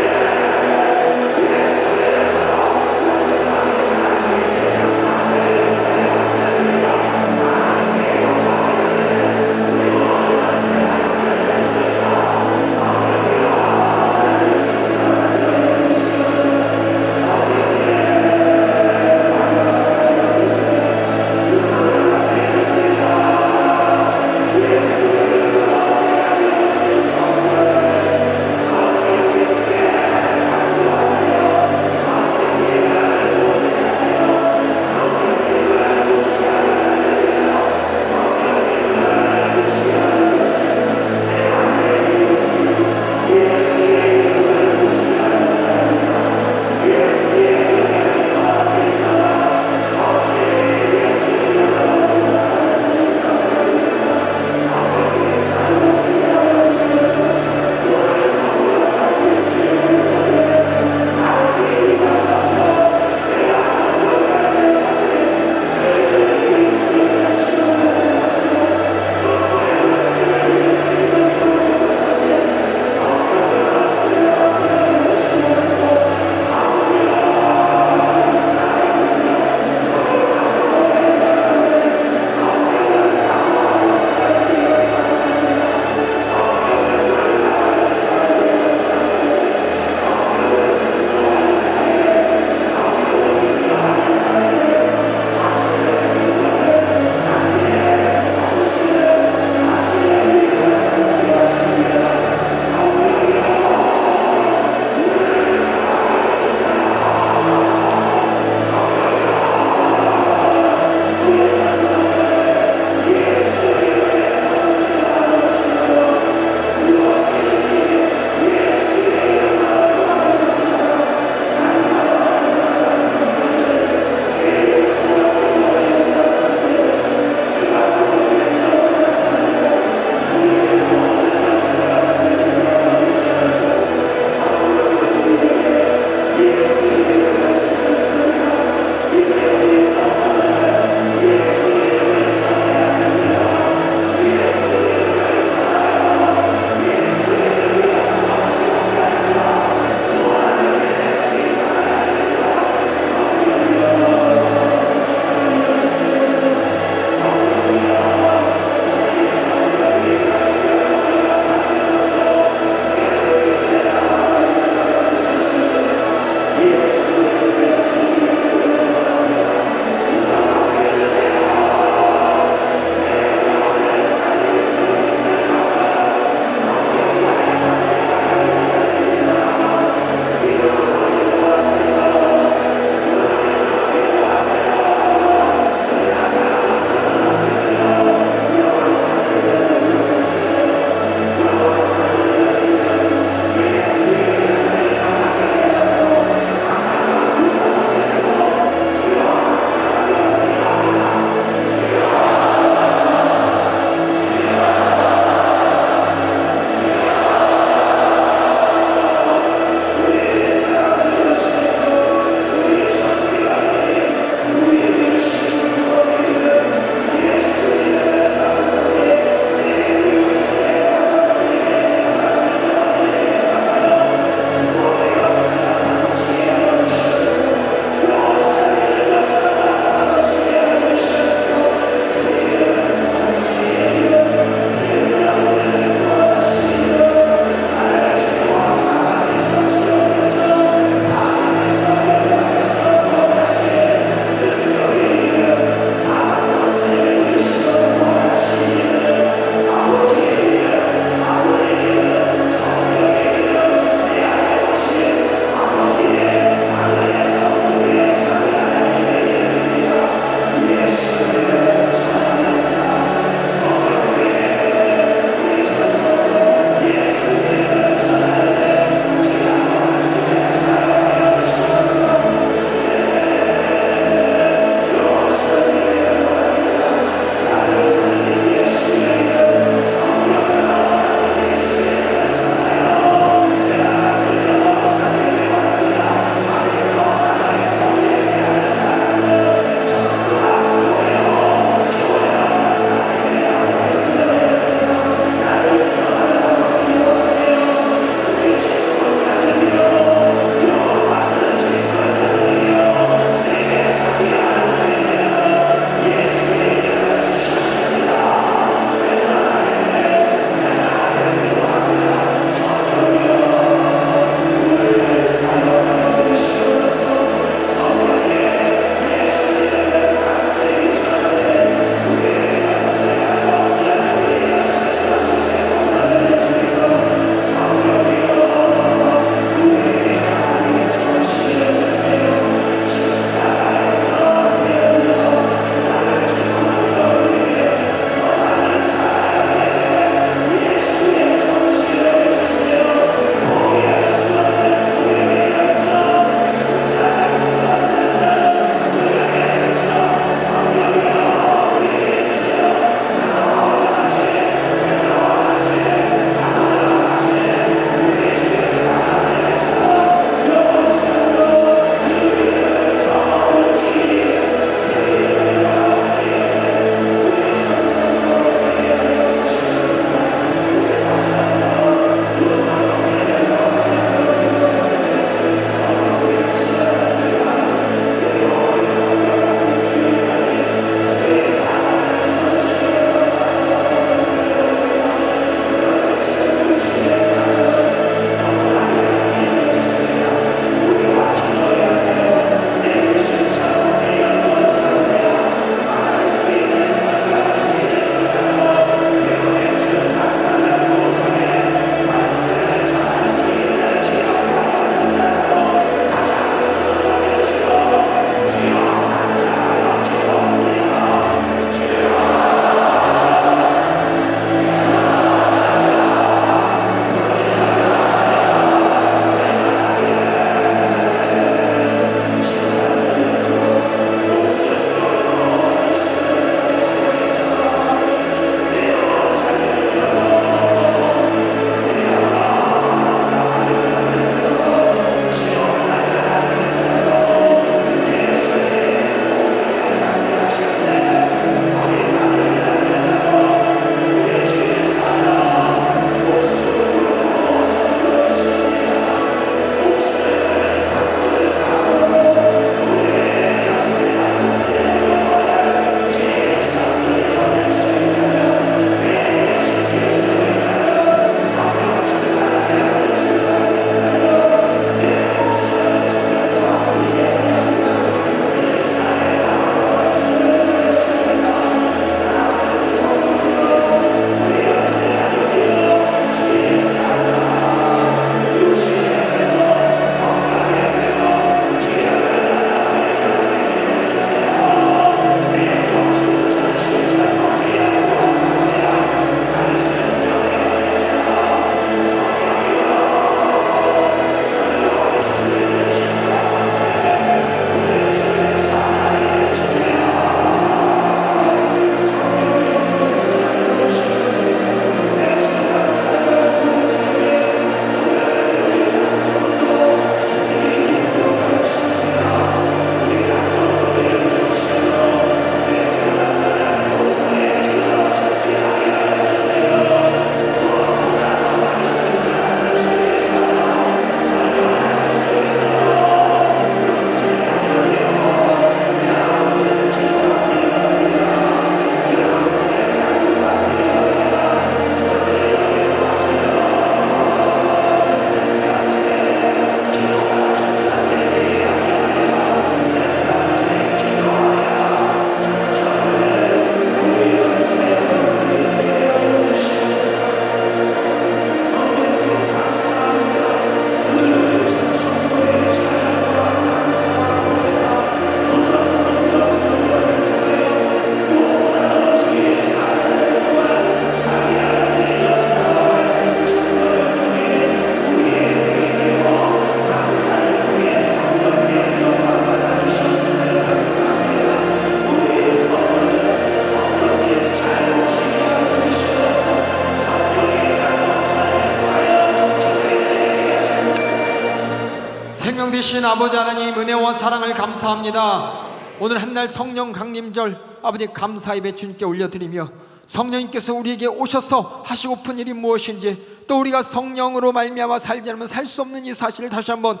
생명 되신 아버지 하나님, 은혜와 사랑을 감사합니다. 오늘 한날 성령 강림절 아버지 감사 예배 주님께 올려드리며, 성령님께서 우리에게 오셔서 하시고픈 일이 무엇인지, 또 우리가 성령으로 말미암아 살지 않으면 살 수 없는 이 사실을 다시 한번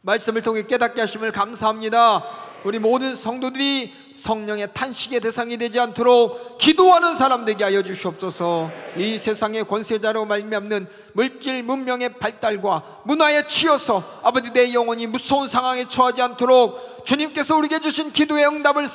말씀을 통해 깨닫게 하심을 감사합니다. 우리 모든 성도들이 성령의 탄식의 대상이 되지 않도록 기도하는 사람 되게 하여 주시옵소서. 이 세상의 권세자로 말미암는 물질 문명의 발달과 문화에 치여서 아버지 내 영혼이 무서운 상황에 처하지 않도록 주님께서 우리에게 주신 기도의 응답을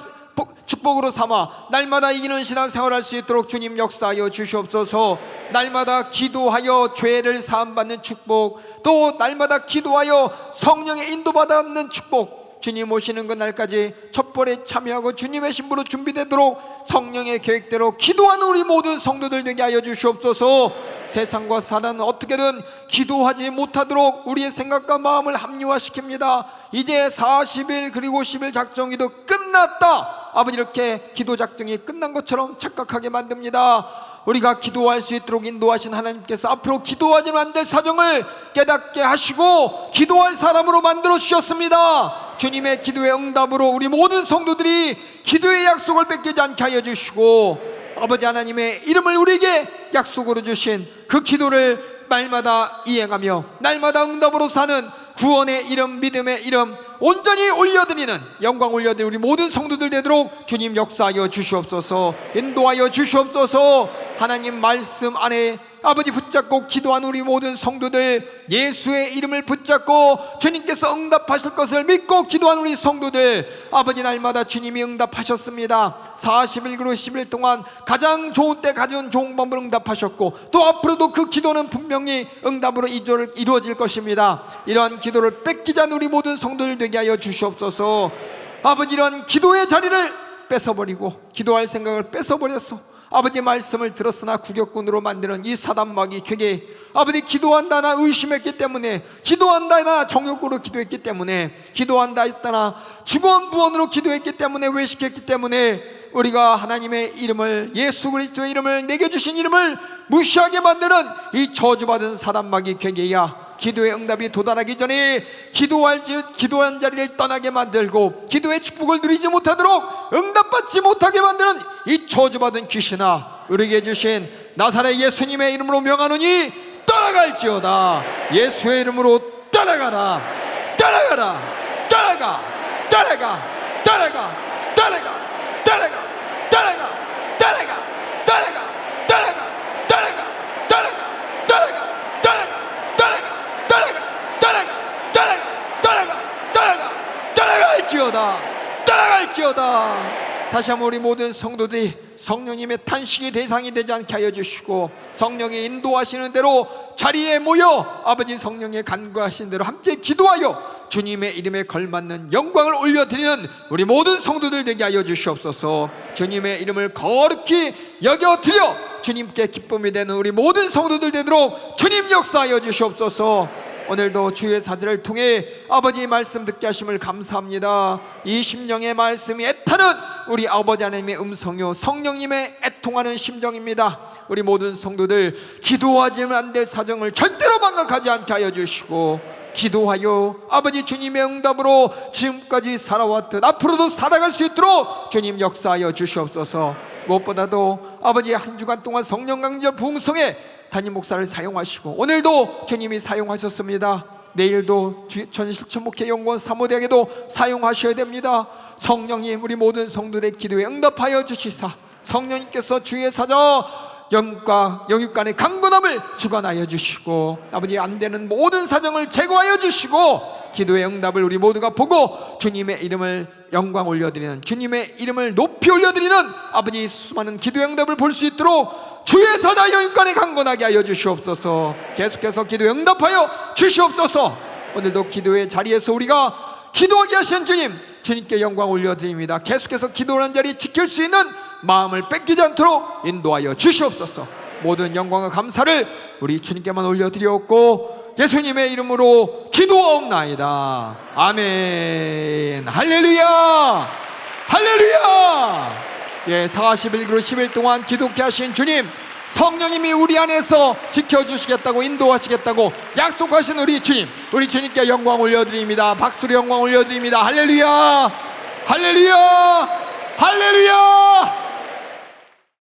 축복으로 삼아 날마다 이기는 신앙생활을 할 수 있도록 주님 역사하여 주시옵소서. 날마다 기도하여 죄를 사함받는 축복, 또 날마다 기도하여 성령의 인도받는 축복, 주님 오시는 그 날까지 첩벌에 참여하고 주님의 신부로 준비되도록 성령의 계획대로 기도하는 우리 모든 성도들 되게 하여 주시옵소서. 세상과 사단은 어떻게든 기도하지 못하도록 우리의 생각과 마음을 합리화시킵니다. 이제 40일 그리고 10일 작정기도 끝났다, 아버지 이렇게 기도 작정이 끝난 것처럼 착각하게 만듭니다. 우리가 기도할 수 있도록 인도하신 하나님께서 앞으로 기도하지는 안 될 사정을 깨닫게 하시고 기도할 사람으로 만들어 주셨습니다. 주님의 기도의 응답으로 우리 모든 성도들이 기도의 약속을 뺏기지 않게 하여 주시고, 아버지 하나님의 이름을 우리에게 약속으로 주신 그 기도를 날마다 이행하며 날마다 응답으로 사는 구원의 이름, 믿음의 이름 온전히 올려드리는, 영광 올려드리는 우리 모든 성도들 되도록 주님 역사하여 주시옵소서. 인도하여 주시옵소서. 하나님 말씀 안에 아버지 붙잡고 기도하는 우리 모든 성도들, 예수의 이름을 붙잡고 주님께서 응답하실 것을 믿고 기도하는 우리 성도들, 아버지 날마다 주님이 응답하셨습니다. 40일 그리고 10일 동안 가장 좋은 때 가장 좋은 방법으로 응답하셨고, 또 앞으로도 그 기도는 분명히 응답으로 이루어질 것입니다. 이러한 기도를 뺏기지 않는 우리 모든 성도들 되게 하여 주시옵소서. 아버지 이러한 기도의 자리를 뺏어버리고 기도할 생각을 뺏어버렸어. 아버지 말씀을 들었으나 구격꾼으로 만드는 이 사단마귀 쾌계, 아버지 기도한다나 의심했기 때문에, 기도한다나 정욕으로 기도했기 때문에, 기도한다 했다나 주권부원으로 기도했기 때문에, 외식했기 때문에 우리가 하나님의 이름을, 예수 그리스도의 이름을, 내게 주신 이름을 무시하게 만드는 이 저주받은 사단마귀 쾌계야, 기도의 응답이 도달하기 전에 기도한 자리를 떠나게 만들고 기도의 축복을 누리지 못하도록 응답받지 못하게 만드는 이 저주받은 귀신아, 우리에게 주신 나사렛 예수님의 이름으로 명하노니 떠나갈지어다. 예수의 이름으로 떠나가라, 떠나가라, 떠나가, 떠나가, 떠나가, 떠나가, 떠나가, 떠나가, 떠나가, 떠나가, 떠나가, 떠나가, 떠나가, 떠나가, 떠나가, 떠나갈지어다, 떠나갈지어다. 다시 한번 우리 모든 성도들이 성령님의 탄식의 대상이 되지 않게 하여 주시고, 성령의 인도하시는 대로 자리에 모여 아버지 성령의 간구하시는 대로 함께 기도하여 주님의 이름에 걸맞는 영광을 올려드리는 우리 모든 성도들 되게 하여 주시옵소서. 주님의 이름을 거룩히 여겨드려 주님께 기쁨이 되는 우리 모든 성도들 되도록 주님 역사하여 주시옵소서. 오늘도 주의 사제를 통해 아버지 말씀 듣게 하심을 감사합니다. 이 심령의 말씀이 애타는 우리 아버지 하나님의 음성요, 성령님의 애통하는 심정입니다. 우리 모든 성도들 기도하지는 안 될 사정을 절대로 망각하지 않게 하여 주시고, 기도하여 아버지 주님의 응답으로 지금까지 살아왔듯 앞으로도 살아갈 수 있도록 주님 역사하여 주시옵소서. 무엇보다도 아버지 한 주간 동안 성령 강절 부흥성에 담임 목사를 사용하시고, 오늘도 주님이 사용하셨습니다. 내일도 전실천목회 연구원 사모대학에도 사용하셔야 됩니다. 성령님 우리 모든 성도들의 기도에 응답하여 주시사, 성령님께서 주의 사자 영육간의 강건함을 주관하여 주시고, 아버지 안 되는 모든 사정을 제거하여 주시고, 기도의 응답을 우리 모두가 보고 주님의 이름을 영광 올려드리는, 주님의 이름을 높이 올려드리는 아버지 수많은 기도의 응답을 볼 수 있도록 주의 사자 영육간에 강건하게 하여 주시옵소서. 계속해서 기도에 응답하여 주시옵소서. 오늘도 기도의 자리에서 우리가 기도하게 하신 주님께 영광 올려드립니다. 계속해서 기도하는 자리 지킬 수 있는 마음을 뺏기지 않도록 인도하여 주시옵소서. 모든 영광과 감사를 우리 주님께만 올려드리옵고 예수님의 이름으로 기도하옵나이다. 아멘. 할렐루야, 할렐루야. 40일 그리고 10일 동안 기독케 하신 주님, 성령님이 우리 안에서 지켜주시겠다고 인도하시겠다고 약속하신 우리 주님, 우리 주님께 영광 올려드립니다. 박수로 영광 올려드립니다. 할렐루야, 할렐루야, 할렐루야.